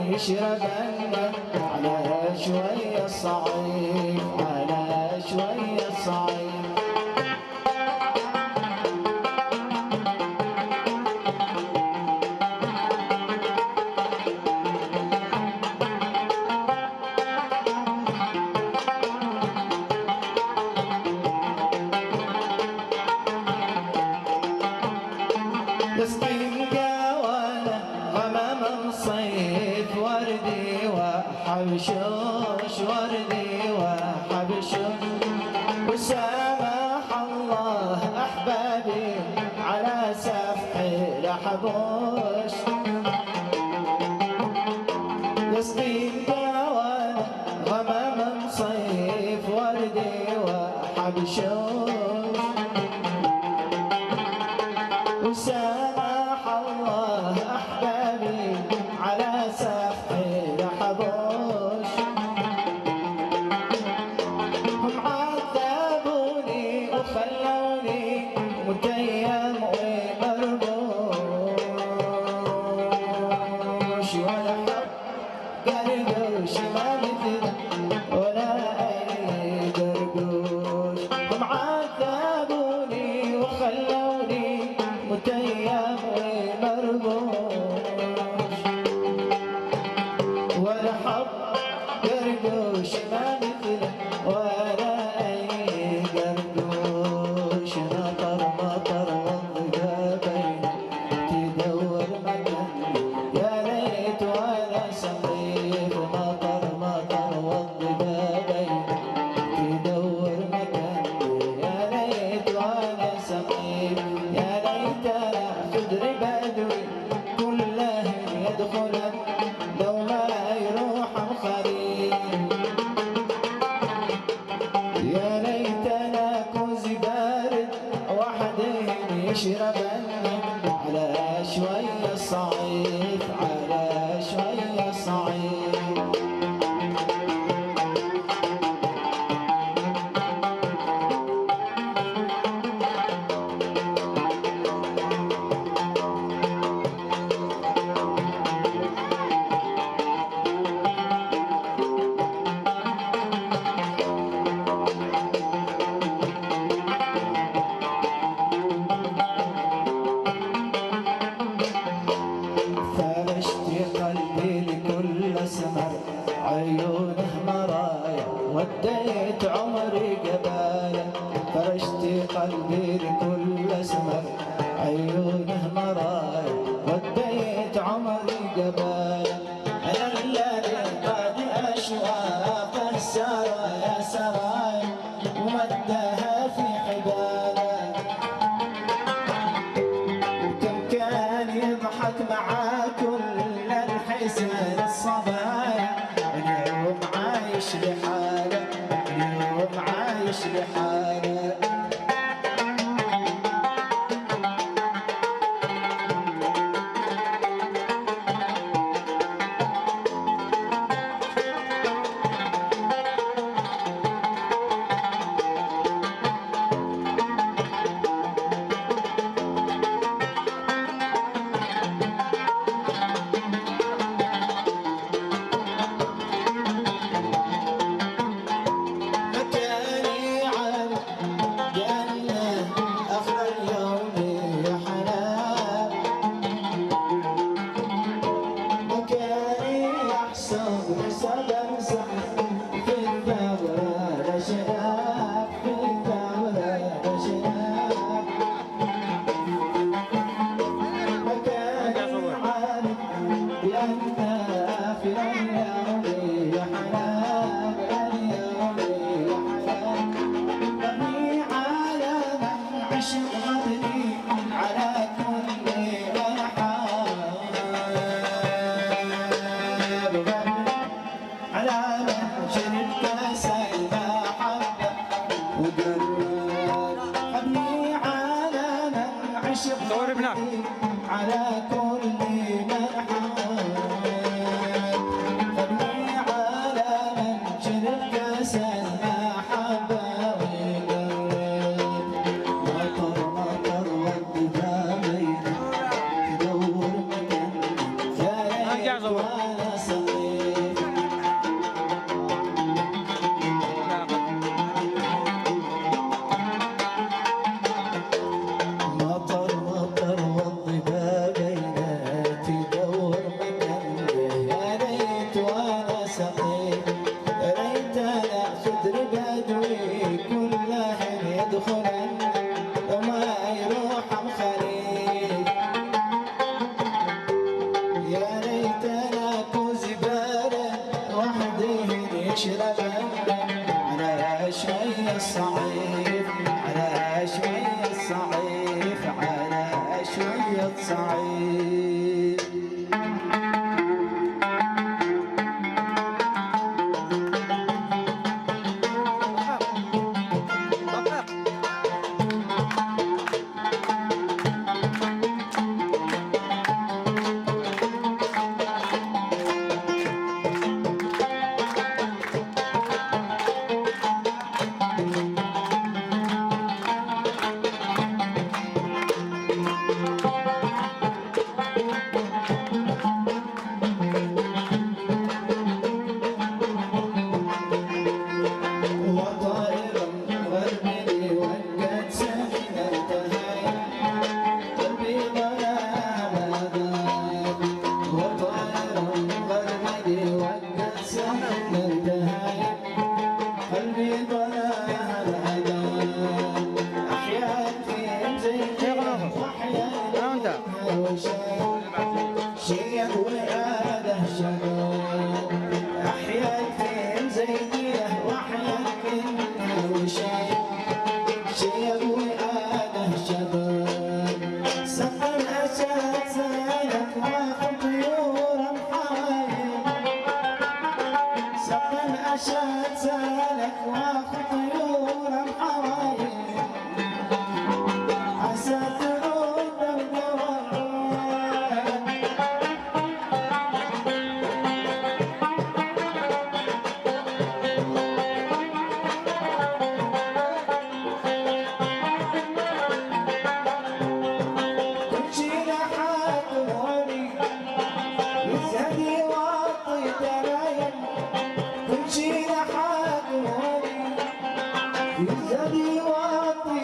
يشربن على شوية صعيد على شوية صعيد تسقين قوانا غمام الصيف وردي وحبشوش وردي وحبشوش وسامح الله أحبابي على سفح لحبوش تسقين قوانا غمام صيف وردي وحبشوش وسامح الله أحبابي على سفح لحبوش هم عذبوني وخلوني متيم ومربوش ولا حب قرقوش ما مثله ولا أي قرقوش هم عذبوني وخلوني متيم ومربوش ولا حب قرقوش ما مثله ولا أي قرقوش نطر مطر والضيقة بينه تدور مكان يا ريت ولا سقيف نطر مطر والضيقة بينه تدور مكان يا ريت ولا سقيف يا ليتنا خضر بدوي كله يدخل لو ما يروح الخريف يا ليتنا كوز بارد وحدين يشربن على شوية صعيد على شوية صعيد عيونه مرايا وديت عمري قباله فرشت قلبي لكل اسمر عيونه مرايا وديت عمري قباله انا الذي قد اشواقه سرى يا سرايا ومدها في حباله وكم كان يضحك مع كل الحسن الصبايا اليوم عايش لحاله اليوم عايش لحاله على كل من حاب خلي على من شرب كاس المحبة ويقرب مطر مطر والدبابين تدور مكان ثالث وانا صغير مطر مطر والضبابين تدور مكان يا ريت وانا سقيم يا ريت انا خضر بدوي كله يدخل وما يروح مخليل يا ريت انا كوز بارد وحدي يشرب على شوية صعيد على شوية صعيد على شوية صعيد شيخ وعاده شباب أحياء زينية وأحياء وشاي شيخ وعاده شباب سقى الأسد سالك واخذ طيور الحوايب سقى الأسد سالك واخذ طيور الحوايب عسى ترد الدوام يزدي واطي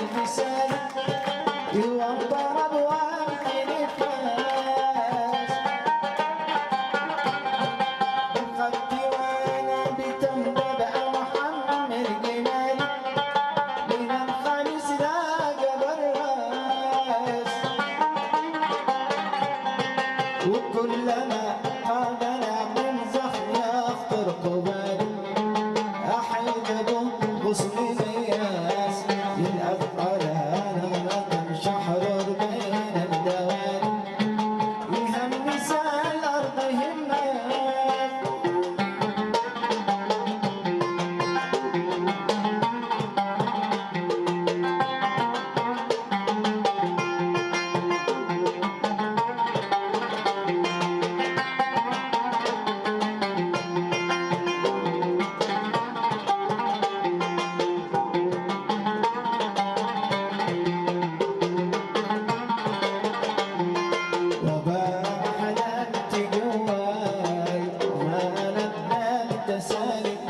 ألف سلام